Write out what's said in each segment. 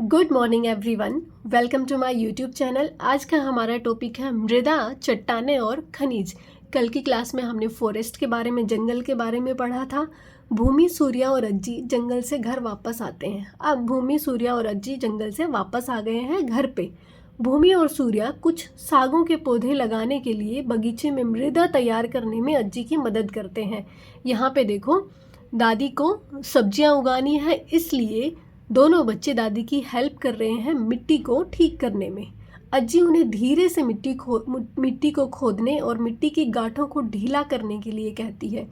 Good morning everyone, welcome to my YouTube channel. आज का हमारा टॉपिक है मृदा, चट्टानें और खनिज। कल की क्लास में हमने फॉरेस्ट के बारे में, जंगल के बारे में पढ़ा था। भूमि, सूर्या और अज्जी जंगल से घर वापस आते हैं। अब भूमि, सूर्या और अज्जी जंगल से वापस आ गए हैं घर पे। भूमि और सूर्या कुछ सागों के पौधे लगाने के लिए बगीचे में मृदा तैयार करने में अज्जी की मदद करते हैं। यहाँ पे देखो, दादी को सब्जियाँ उगानी है, इसलिए दोनों बच्चे दादी की हेल्प कर रहे हैं मिट्टी को ठीक करने में। अज्जी उन्हें धीरे से मिट्टी को खोदने और मिट्टी की गांठों को ढीला करने के लिए कहती है।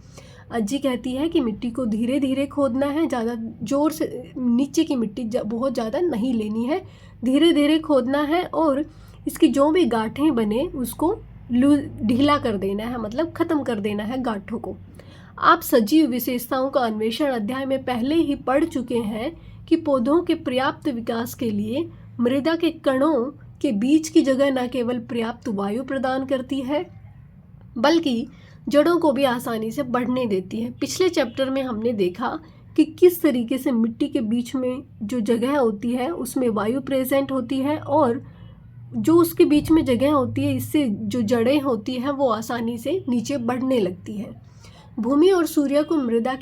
अज्जी कहती है कि मिट्टी को धीरे धीरे खोदना है, ज़्यादा जोर से नीचे की मिट्टी बहुत ज़्यादा नहीं लेनी है, धीरे धीरे खोदना है और इसकी जो भी गांठें बने उसको ढीला कर देना है, मतलब ख़त्म कर देना है गांठों को। आप सजीव विशेषताओं का अन्वेषण अध्याय में पहले ही पढ़ चुके हैं कि पौधों के पर्याप्त विकास के लिए मृदा के कणों के बीच की जगह न केवल पर्याप्त वायु प्रदान करती है बल्कि जड़ों को भी आसानी से बढ़ने देती है। पिछले चैप्टर में हमने देखा कि किस तरीके से मिट्टी के बीच में जो जगह होती है उसमें वायु प्रेजेंट होती है और जो उसके बीच में जगह होती है, इससे जो जड़ें होती हैं वो आसानी से नीचे बढ़ने लगती है। भूमि और सूर्य को मृदा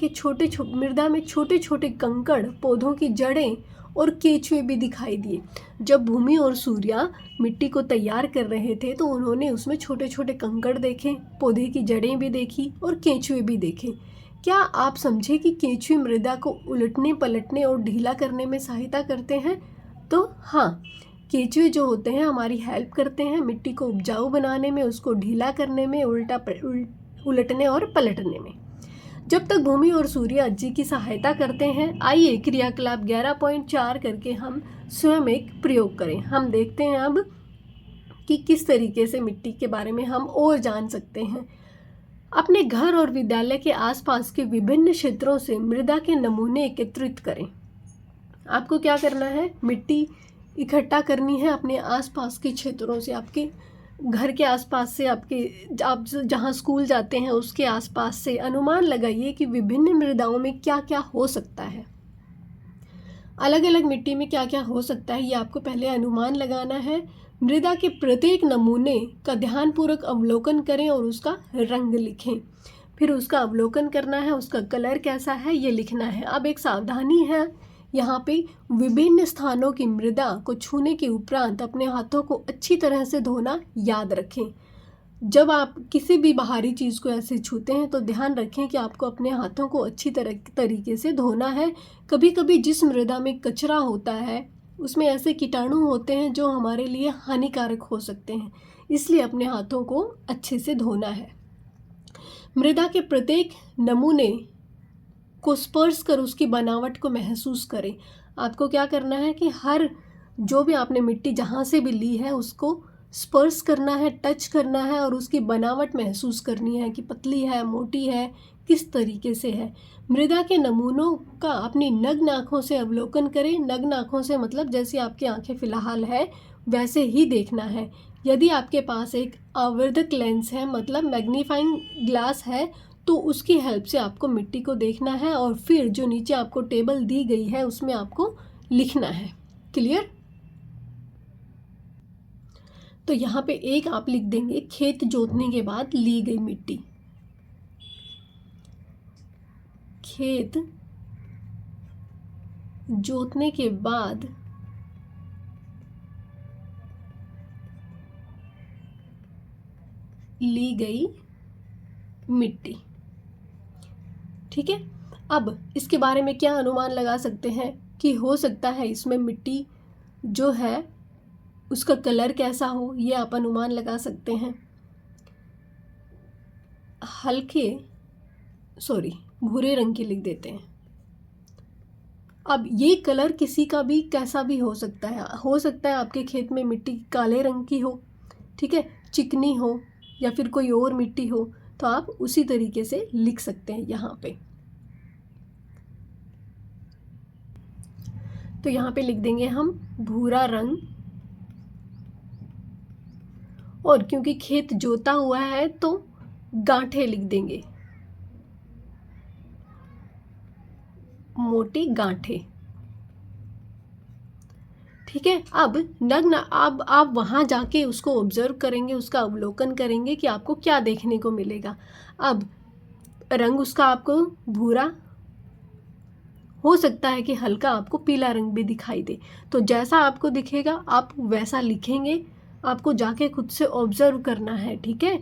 में छोटे छोटे कंकड़, पौधों की जड़ें और केंचुए भी दिखाई दिए। जब भूमि और सूर्य मिट्टी को तैयार कर रहे थे तो उन्होंने उसमें छोटे छोटे कंकड़ देखे, पौधे की जड़ें भी देखी और केंचुए भी देखे। क्या आप समझे कि केंचुए मृदा को उलटने, पलटने और ढीला करने में सहायता करते हैं? तो हाँ, केंचुए जो होते हैं हमारी हेल्प करते हैं मिट्टी को उपजाऊ बनाने में, उसको ढीला करने में, उलटने और पलटने में। जब तक भूमि और सूर्य अज्जी की सहायता करते हैं, आइए क्रियाकलाप 11.4 करके हम स्वयं एक प्रयोग करें। हम देखते हैं अब कि किस तरीके से मिट्टी के बारे में हम और जान सकते हैं। अपने घर और विद्यालय के आसपास के विभिन्न क्षेत्रों से मृदा के नमूने एकत्रित करें। आपको क्या करना है? मिट्टी इकट्ठा करनी है अपने आसपास के क्षेत्रों से, आपके घर के आसपास से, आप जहाँ स्कूल जाते हैं उसके आसपास से। अनुमान लगाइए कि विभिन्न मृदाओं में क्या क्या हो सकता है। अलग अलग मिट्टी में क्या क्या हो सकता है ये आपको पहले अनुमान लगाना है। मृदा के प्रत्येक नमूने का ध्यानपूर्वक अवलोकन करें और उसका रंग लिखें। फिर उसका अवलोकन करना है, उसका कलर कैसा है ये लिखना है। अब एक सावधानी है यहाँ पे, विभिन्न स्थानों की मृदा को छूने के उपरांत अपने हाथों को अच्छी तरह से धोना याद रखें। जब आप किसी भी बाहरी चीज़ को ऐसे छूते हैं तो ध्यान रखें कि आपको अपने हाथों को अच्छी तरीके से धोना है। कभी कभी जिस मृदा में कचरा होता है उसमें ऐसे कीटाणु होते हैं जो हमारे लिए हानिकारक हो सकते हैं, इसलिए अपने हाथों को अच्छे से धोना है। मृदा के प्रत्येक नमूने को स्पर्श कर उसकी बनावट को महसूस करें। आपको क्या करना है कि हर जो भी आपने मिट्टी जहाँ से भी ली है उसको स्पर्श करना है, टच करना है और उसकी बनावट महसूस करनी है कि पतली है, मोटी है, किस तरीके से है। मृदा के नमूनों का अपनी नग्न आँखों से अवलोकन करें। नग्न आँखों से मतलब जैसी आपकी आँखें फिलहाल है वैसे ही देखना है। यदि आपके पास एक आवर्धक लेंस है, मतलब मैग्नीफाइंग ग्लास है, तो उसकी हेल्प से आपको मिट्टी को देखना है और फिर जो नीचे आपको टेबल दी गई है उसमें आपको लिखना है। क्लियर? तो यहाँ पे एक आप लिख देंगे, खेत जोतने के बाद ली गई मिट्टी। खेत जोतने के बाद ली गई मिट्टी। ठीक है, अब इसके बारे में क्या अनुमान लगा सकते हैं कि हो सकता है इसमें मिट्टी जो है उसका कलर कैसा हो, ये आप अनुमान लगा सकते हैं। भूरे रंग के लिख देते हैं। अब ये कलर किसी का भी कैसा भी हो सकता है। हो सकता है आपके खेत में मिट्टी काले रंग की हो, ठीक है, चिकनी हो या फिर कोई और मिट्टी हो, तो आप उसी तरीके से लिख सकते हैं यहाँ पे। तो यहाँ पे लिख देंगे हम भूरा रंग, और क्योंकि खेत जोता हुआ है तो गांठें लिख देंगे, मोटी गांठें। ठीक है। अब अब आप वहाँ जाके उसको ऑब्जर्व करेंगे, उसका अवलोकन करेंगे कि आपको क्या देखने को मिलेगा। अब रंग उसका आपको भूरा, हो सकता है कि हल्का आपको पीला रंग भी दिखाई दे। तो जैसा आपको दिखेगा आप वैसा लिखेंगे, आपको जाके खुद से ऑब्जर्व करना है, ठीक है।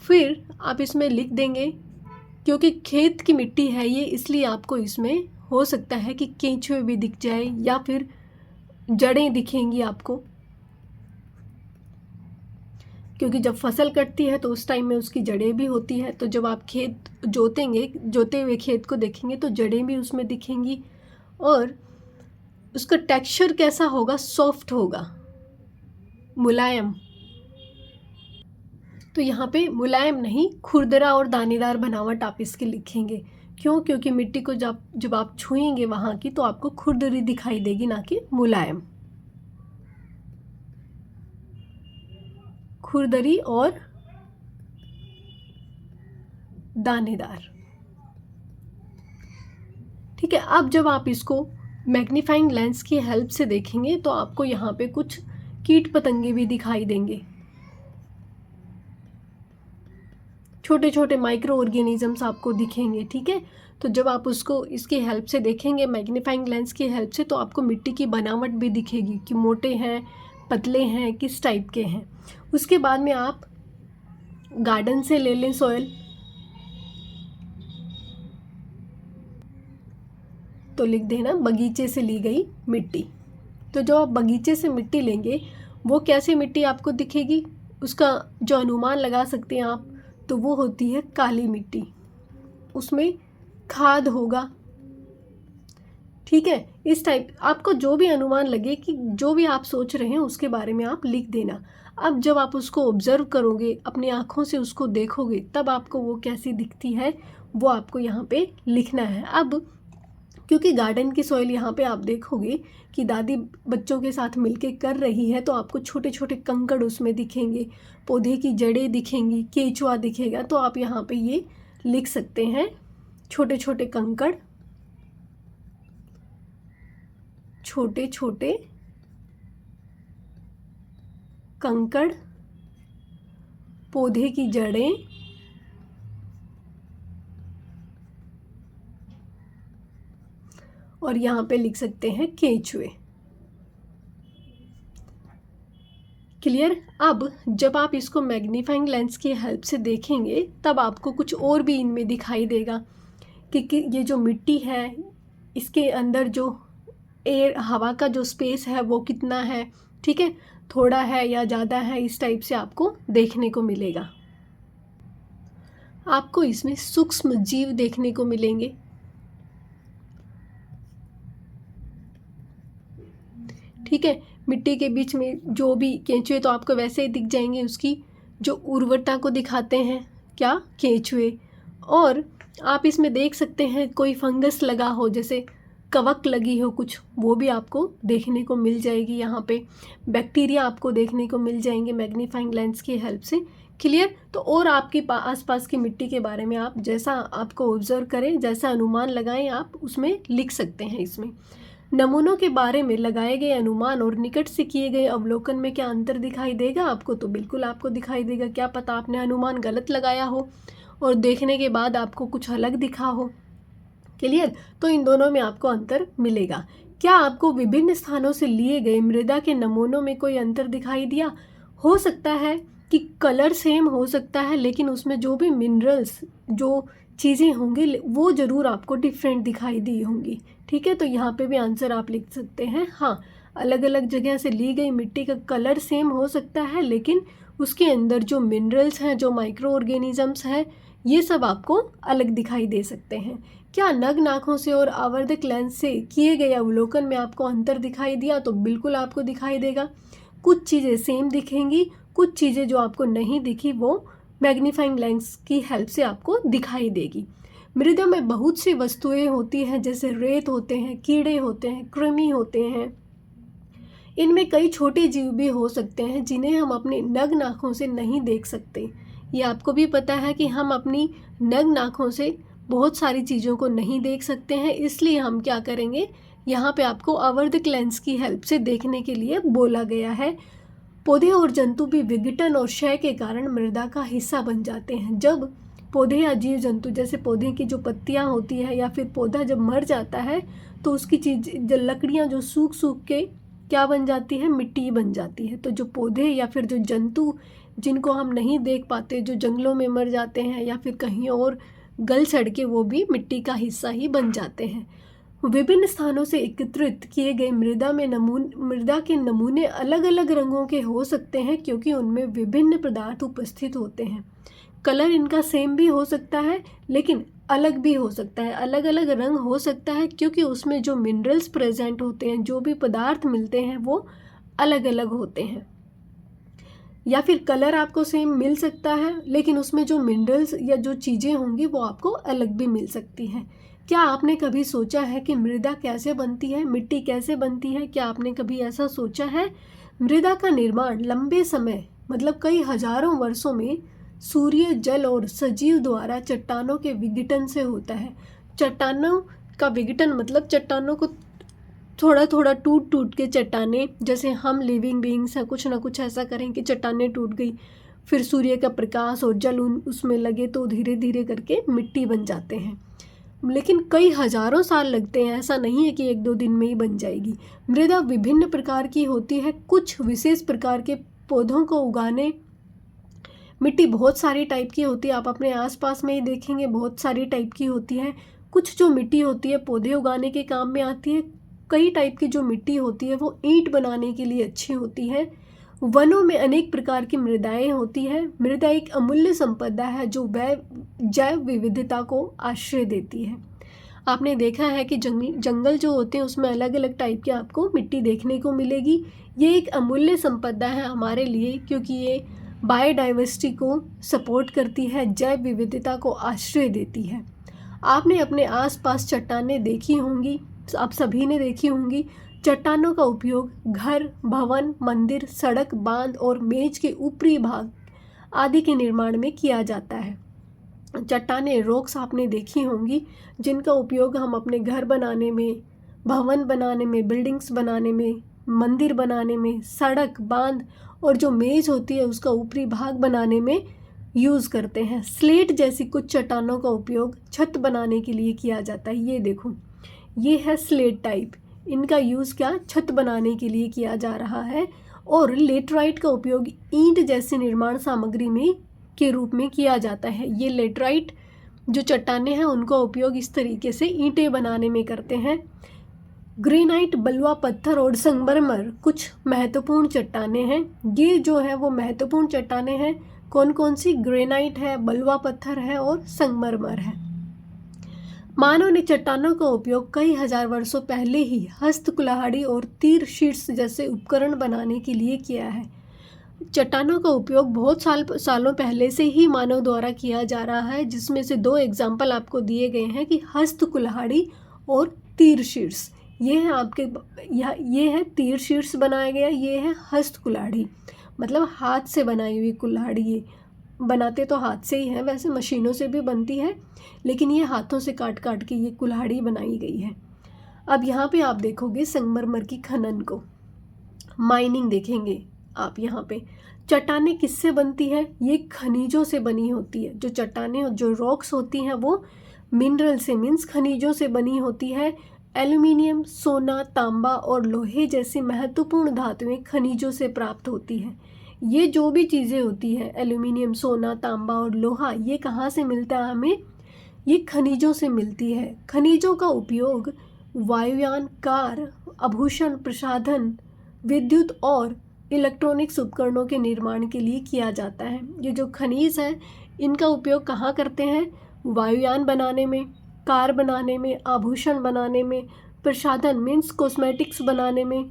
फिर आप इसमें लिख देंगे, क्योंकि खेत की मिट्टी है ये, इसलिए आपको इसमें हो सकता है कि केंचुए भी दिख जाए या फिर जड़ें दिखेंगी आपको, क्योंकि जब फसल कटती है तो उस टाइम में उसकी जड़ें भी होती है। तो जब आप खेत जोतेंगे, जोते हुए खेत को देखेंगे तो जड़ें भी उसमें दिखेंगी, और उसका टेक्सचर कैसा होगा, सॉफ्ट होगा, मुलायम। तो यहाँ पे मुलायम नहीं, खुरदरा और दानेदार बनावट आप इसकी लिखेंगे। क्यों? क्योंकि मिट्टी को जब आप छुएंगे वहाँ की, तो आपको खुरदरी दिखाई देगी, ना कि मुलायम। खुरदरी और दानेदार, ठीक है। अब जब आप इसको मैग्नीफाइंग लेंस की हेल्प से देखेंगे तो आपको यहाँ पे कुछ कीट पतंगे भी दिखाई देंगे, छोटे छोटे माइक्रो ऑर्गेनिजम्स आपको दिखेंगे, ठीक है। तो जब आप उसको इसकी हेल्प से देखेंगे, मैग्नीफाइंग लेंस की हेल्प से, तो आपको मिट्टी की बनावट भी दिखेगी कि मोटे हैं, पतले हैं, किस टाइप के हैं। उसके बाद में आप गार्डन से ले लें सॉयल, तो लिख देना बगीचे से ली गई मिट्टी। तो जो आप बगीचे से मिट्टी लेंगे वो कैसी मिट्टी आपको दिखेगी, उसका जो अनुमान लगा सकते हैं आप, तो वो होती है काली मिट्टी, उसमें खाद होगा, ठीक है। इस टाइप आपको जो भी अनुमान लगे, कि जो भी आप सोच रहे हैं उसके बारे में आप लिख देना। अब जब आप उसको ऑब्जर्व करोगे, अपनी आँखों से उसको देखोगे, तब आपको वो कैसी दिखती है वो आपको यहाँ पे लिखना है। अब क्योंकि गार्डन की सॉइल यहाँ पे आप देखोगे कि दादी बच्चों के साथ मिलके कर रही है, तो आपको छोटे छोटे कंकड़ उसमें दिखेंगे, पौधे की जड़ें दिखेंगी, केंचुआ दिखेगा। तो आप यहाँ पे ये लिख सकते हैं, छोटे छोटे कंकड़, छोटे छोटे कंकड़, पौधे की जड़ें, और यहाँ पे लिख सकते हैं केंचुए। क्लियर? अब जब आप इसको मैग्नीफाइंग लेंस की हेल्प से देखेंगे तब आपको कुछ और भी इनमें दिखाई देगा कि ये जो मिट्टी है इसके अंदर जो एयर, हवा का जो स्पेस है वो कितना है, ठीक है, थोड़ा है या ज़्यादा है, इस टाइप से आपको देखने को मिलेगा। आपको इसमें सूक्ष्म जीव देखने को मिलेंगे, ठीक है। मिट्टी के बीच में जो भी केंचुए तो आपको वैसे ही दिख जाएंगे, उसकी जो उर्वरता को दिखाते हैं क्या, केंचुए। और आप इसमें देख सकते हैं कोई फंगस लगा हो, जैसे कवक लगी हो कुछ, वो भी आपको देखने को मिल जाएगी। यहाँ पे बैक्टीरिया आपको देखने को मिल जाएंगे मैग्नीफाइंग लेंस की हेल्प से। क्लियर? तो और आपके आसपास की मिट्टी के बारे में आप जैसा आपको ऑब्जर्व करें, जैसा अनुमान लगाएं, आप उसमें लिख सकते हैं। इसमें नमूनों के बारे में लगाए गए अनुमान और निकट से किए गए अवलोकन में क्या अंतर दिखाई देगा आपको? तो बिल्कुल आपको दिखाई देगा। क्या पता आपने अनुमान गलत लगाया हो और देखने के बाद आपको कुछ अलग दिखा हो। क्लियर? तो इन दोनों में आपको अंतर मिलेगा। क्या आपको विभिन्न स्थानों से लिए गए मृदा के नमूनों में कोई अंतर दिखाई दिया? हो सकता है कि कलर सेम हो सकता है, लेकिन उसमें जो भी मिनरल्स, जो चीज़ें होंगी वो ज़रूर आपको डिफरेंट दिखाई दी होंगी, ठीक है। तो यहाँ पे भी आंसर आप लिख सकते हैं हाँ, अलग अलग जगह से ली गई मिट्टी का कलर सेम हो सकता है, लेकिन उसके अंदर जो मिनरल्स हैं, जो माइक्रो ऑर्गेनिजम्स हैं, ये सब आपको अलग दिखाई दे सकते हैं। क्या नग्न आँखों से और आवर्धक लेंस से किए गए अवलोकन में आपको अंतर दिखाई दिया? तो बिल्कुल आपको दिखाई देगा। कुछ चीज़ें सेम दिखेंगी, कुछ चीज़ें जो आपको नहीं दिखी वो मैग्नीफाइंग लेंस की हेल्प से आपको दिखाई देगी। मृदा में बहुत सी वस्तुएं होती हैं, जैसे रेत होते हैं, कीड़े होते हैं, कृमि होते हैं। इनमें कई छोटे जीव भी हो सकते हैं जिन्हें हम अपनी नग्न आँखों से नहीं देख सकते। ये आपको भी पता है कि हम अपनी नग्न आँखों से बहुत सारी चीज़ों को नहीं देख सकते हैं, इसलिए हम क्या करेंगे, यहाँ पे आपको आवर्धक लेंस की हेल्प से देखने के लिए बोला गया है। पौधे और जंतु भी विघटन और क्षय के कारण मृदा का हिस्सा बन जाते हैं। जब पौधे या जीव जंतु, जैसे पौधे की जो पत्तियां होती है या फिर पौधा जब मर जाता है तो उसकी जो लकड़ियां जो सूख सूख के क्या बन जाती है, मिट्टी बन जाती है। तो जो पौधे या फिर जो जंतु जिनको हम नहीं देख पाते, जो जंगलों में मर जाते हैं या फिर कहीं और गल सड़ के, वो भी मिट्टी का हिस्सा ही बन जाते हैं। विभिन्न स्थानों से एकत्रित किए गए मृदा के नमूने अलग अलग रंगों के हो सकते हैं क्योंकि उनमें विभिन्न पदार्थ उपस्थित होते हैं। कलर इनका सेम भी हो सकता है लेकिन अलग भी हो सकता है, अलग अलग रंग हो सकता है क्योंकि उसमें जो मिनरल्स प्रेजेंट होते हैं, जो भी पदार्थ मिलते हैं वो अलग अलग होते हैं। या फिर कलर आपको सेम मिल सकता है लेकिन उसमें जो मिनरल्स या जो चीज़ें होंगी वो आपको अलग भी मिल सकती हैं। क्या आपने कभी सोचा है कि मृदा कैसे बनती है, मिट्टी कैसे बनती है? क्या आपने कभी ऐसा सोचा है? मृदा का निर्माण लंबे समय, मतलब कई हजारों वर्षों में सूर्य, जल और सजीव द्वारा चट्टानों के विघटन से होता है। चट्टानों का विघटन मतलब चट्टानों को थोड़ा थोड़ा टूट टूट के चट्टानें, जैसे हम लिविंग बीइंग्स हैं, कुछ ना कुछ ऐसा करें कि चट्टानें टूट गई, फिर सूर्य का प्रकाश और जल उसमें लगे तो धीरे धीरे करके मिट्टी बन जाते हैं। लेकिन कई हजारों साल लगते हैं, ऐसा नहीं है कि एक दो दिन में ही बन जाएगी। मृदा विभिन्न प्रकार की होती है। कुछ विशेष प्रकार के पौधों को उगाने, मिट्टी बहुत सारी टाइप की होती है, आप अपने आसपास में ही देखेंगे बहुत सारी टाइप की होती है। कुछ जो मिट्टी होती है पौधे उगाने के काम में आती है। कई टाइप की जो मिट्टी होती है वो ईंट बनाने के लिए अच्छी होती है। वनों में अनेक प्रकार की मृदाएं होती है। मृदा एक अमूल्य संपदा है जो जैव विविधता को आश्रय देती है। आपने देखा है कि जंगल जो होते हैं उसमें अलग अलग टाइप की आपको मिट्टी देखने को मिलेगी। ये एक अमूल्य संपदा है हमारे लिए क्योंकि ये बायोडाइवर्सिटी को सपोर्ट करती है, जैव विविधता को आश्रय देती है। आपने अपने आसपास चट्टानें देखी होंगी, आप सभी ने देखी होंगी। चट्टानों का उपयोग घर, भवन, मंदिर, सड़क, बांध और मेज के ऊपरी भाग आदि के निर्माण में किया जाता है। चट्टानें, रॉक्स आपने देखी होंगी जिनका उपयोग हम अपने घर बनाने में, भवन बनाने में, बिल्डिंग्स बनाने में, मंदिर बनाने में, सड़क, बांध और जो मेज होती है उसका ऊपरी भाग बनाने में यूज़ करते हैं। स्लेट जैसी कुछ चट्टानों का उपयोग छत बनाने के लिए किया जाता है। ये देखो, ये है स्लेट टाइप, इनका यूज़ क्या, छत बनाने के लिए किया जा रहा है। और लेटराइट का उपयोग ईंट जैसी निर्माण सामग्री में के रूप में किया जाता है। ये लेटराइट जो चट्टानें हैं उनका उपयोग इस तरीके से ईंटें बनाने में करते हैं। ग्रेनाइट, बलुआ पत्थर और संगमरमर कुछ महत्वपूर्ण चट्टानें हैं। ये जो है वो महत्वपूर्ण चट्टानें हैं। कौन कौन सी? ग्रेनाइट है, बलुआ पत्थर है और संगमरमर है। मानव ने चट्टानों का उपयोग कई हजार वर्षों पहले ही हस्त, कुल्हाड़ी और तीर शीर्ष जैसे उपकरण बनाने के लिए किया है। चट्टानों का उपयोग बहुत सालों पहले से ही मानव द्वारा किया जा रहा है, जिसमें से दो एग्जाम्पल आपको दिए गए हैं कि हस्त कुल्हाड़ी और तीर शीर्ष। ये है आपके, ये है तीर शीर्ष बनाया गया, ये है हस्त कुल्हाड़ी, मतलब हाथ से बनाई हुई कुल्हाड़ी। ये बनाते तो हाथ से ही है, वैसे मशीनों से भी बनती है लेकिन ये हाथों से काट काट के ये कुल्हाड़ी बनाई गई है। अब यहाँ पे आप देखोगे संगमरमर की खनन को, माइनिंग देखेंगे आप। यहाँ पे चट्टानें किससे बनती है? ये खनिजों से बनी होती है। जो चट्टानें, जो रॉक्स होती हैं वो मिनरल से, मीन्स खनिजों से बनी होती है। एल्यूमिनियम, सोना, तांबा और लोहे जैसी महत्वपूर्ण धातुएं खनिजों से प्राप्त होती हैं। ये जो भी चीज़ें होती हैं, एल्यूमिनियम, सोना, तांबा और लोहा, ये कहाँ से मिलता है हमें? ये खनिजों से मिलती है। खनिजों का उपयोग वायुयान, कार, आभूषण, प्रसाधन, विद्युत और इलेक्ट्रॉनिक्स उपकरणों के निर्माण के लिए किया जाता है। ये जो खनिज है इनका उपयोग कहाँ करते हैं? वायुयान बनाने में, कार बनाने में, आभूषण बनाने में, प्रसाधन मीन्स कॉस्मेटिक्स बनाने में,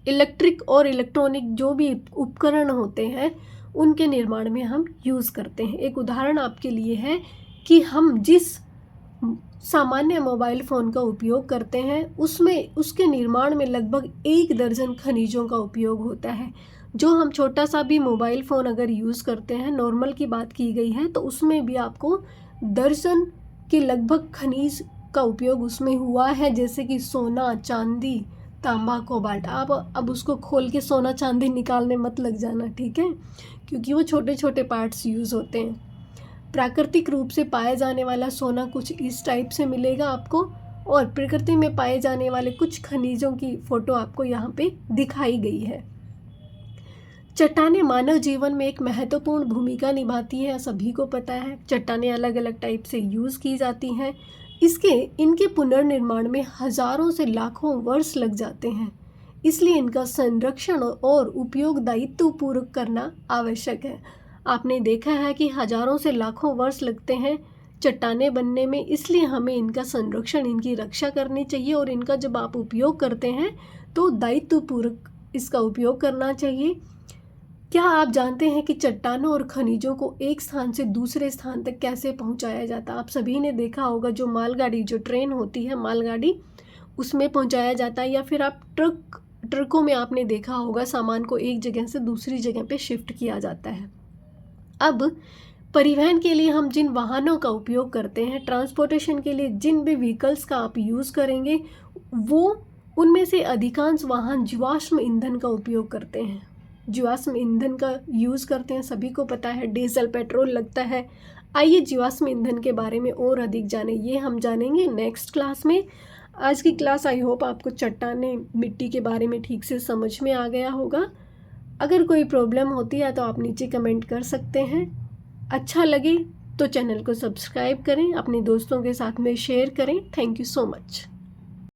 इलेक्ट्रिक और इलेक्ट्रॉनिक जो भी उपकरण होते हैं उनके निर्माण में हम यूज़ करते हैं। एक उदाहरण आपके लिए है कि हम जिस सामान्य मोबाइल फ़ोन का उपयोग करते हैं उसमें, उसके निर्माण में लगभग 1 दर्जन खनिजों का उपयोग होता है। जो हम छोटा सा भी मोबाइल फ़ोन अगर यूज़ करते हैं, नॉर्मल की बात की गई है, तो उसमें भी आपको दर्जन के लगभग खनिज का उपयोग उसमें हुआ है, जैसे कि सोना, चांदी, तांबा, कोबाल्ट। आप अब उसको खोल के सोना चांदी निकालने मत लग जाना, ठीक है, क्योंकि वो छोटे छोटे पार्ट्स यूज़ होते हैं। प्राकृतिक रूप से पाया जाने वाला सोना कुछ इस टाइप से मिलेगा आपको, और प्रकृति में पाए जाने वाले कुछ खनिजों की फ़ोटो आपको यहाँ पे दिखाई गई है। चट्टानें मानव जीवन में एक महत्वपूर्ण भूमिका निभाती है, सभी को पता है। चट्टानें अलग अलग टाइप से यूज़ की जाती हैं। इनके पुनर्निर्माण में हजारों से लाखों वर्ष लग जाते हैं, इसलिए इनका संरक्षण और उपयोग दायित्वपूर्वक करना आवश्यक है। आपने देखा है कि हजारों से लाखों वर्ष लगते हैं चट्टानें बनने में, इसलिए हमें इनका संरक्षण, इनकी रक्षा करनी चाहिए, और इनका जब आप उपयोग करते हैं तो दायित्वपूर्वक इसका उपयोग करना चाहिए। क्या आप जानते हैं कि चट्टानों और खनिजों को एक स्थान से दूसरे स्थान तक कैसे पहुंचाया जाता है? आप सभी ने देखा होगा, जो मालगाड़ी, जो ट्रेन होती है मालगाड़ी, उसमें पहुंचाया जाता है, या फिर आप ट्रकों में आपने देखा होगा, सामान को एक जगह से दूसरी जगह पे शिफ्ट किया जाता है। अब परिवहन के लिए हम जिन वाहनों का उपयोग करते हैं, ट्रांसपोर्टेशन के लिए जिन भी व्हीकल्स का आप यूज़ करेंगे, वो उनमें से अधिकांश वाहन जीवाश्म ईंधन का उपयोग करते हैं। जीवाश्म ईंधन का यूज़ करते हैं, सभी को पता है, डीजल, पेट्रोल लगता है। आइए जीवाश्म ईंधन के बारे में और अधिक जानें, ये हम जानेंगे नेक्स्ट क्लास में। आज की क्लास आई होप आपको चट्टानें, मिट्टी के बारे में ठीक से समझ में आ गया होगा। अगर कोई प्रॉब्लम होती है तो आप नीचे कमेंट कर सकते हैं। अच्छा लगे तो चैनल को सब्सक्राइब करें, अपने दोस्तों के साथ में शेयर करें। Thank you so much.